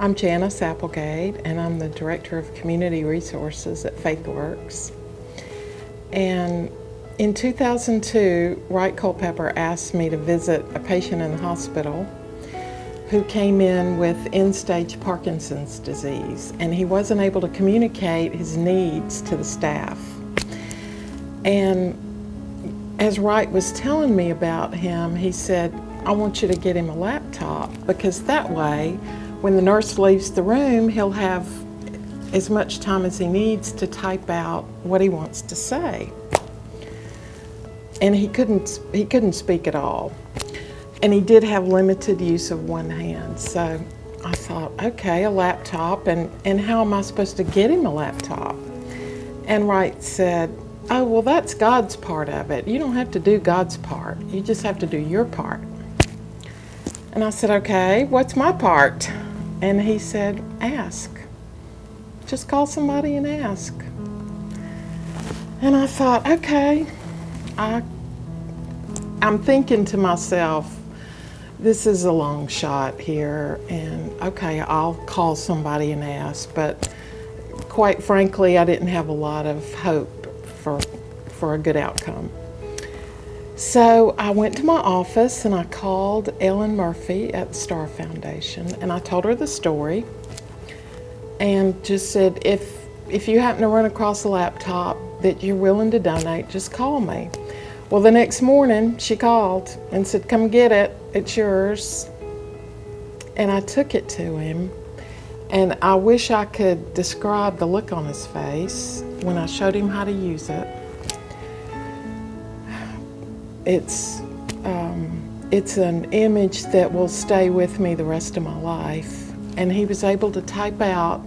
I'm Jauice Applegate, and I'm the Director of Community Resources at FaithWorks. And in 2002, Wright Culpepper asked me to visit a patient in the hospital who came in with end-stage Parkinson's disease, and he wasn't able to communicate his needs to the staff. And as Wright was telling me about him, he said, "I want you to get him a laptop, because that way, when the nurse leaves the room, he'll have as much time as he needs to type out what he wants to say." And he couldn't speak at all. And he did have limited use of one hand. So I thought, okay, a laptop, and how am I supposed to get him a laptop? And Wright said, "Oh, well, that's God's part of it. You don't have to do God's part. You just have to do your part." And I said, "Okay, what's my part?" And he said, "Ask. Just call somebody and ask." And I thought, okay, I'm thinking to myself, this is a long shot here, and okay, I'll call somebody and ask, but quite frankly, I didn't have a lot of hope for a good outcome. So I went to my office and I called Ellen Murphy at the Star Foundation, and I told her the story and just said, if you happen to run across a laptop that you're willing to donate, just call me. Well, the next morning she called and said, "Come get it, it's yours." And I took it to him, and I wish I could describe the look on his face when I showed him how to use it. It's an image that will stay with me the rest of my life. And he was able to type out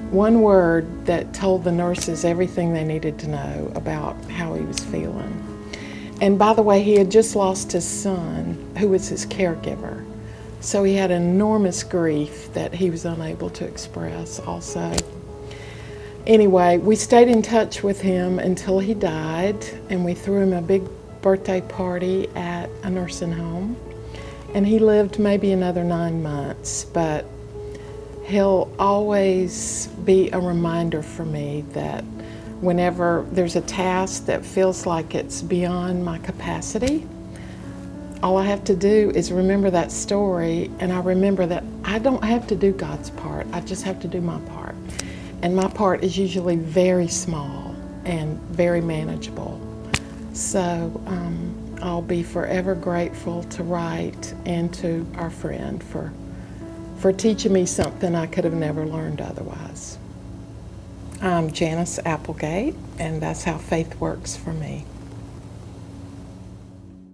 one word that told the nurses everything they needed to know about how he was feeling. And by the way, he had just lost his son, who was his caregiver. So he had enormous grief that he was unable to express also. Anyway, we stayed in touch with him until he died, and we threw him a big birthday party at a nursing home. And he lived maybe another 9 months, but he'll always be a reminder for me that whenever there's a task that feels like it's beyond my capacity, all I have to do is remember that story, and I remember that I don't have to do God's part, I just have to do my part. And my part is usually very small and very manageable. So I'll be forever grateful to Wright and to our friend for teaching me something I could have never learned otherwise. I'm Jauice Applegate, and that's how faith works for me.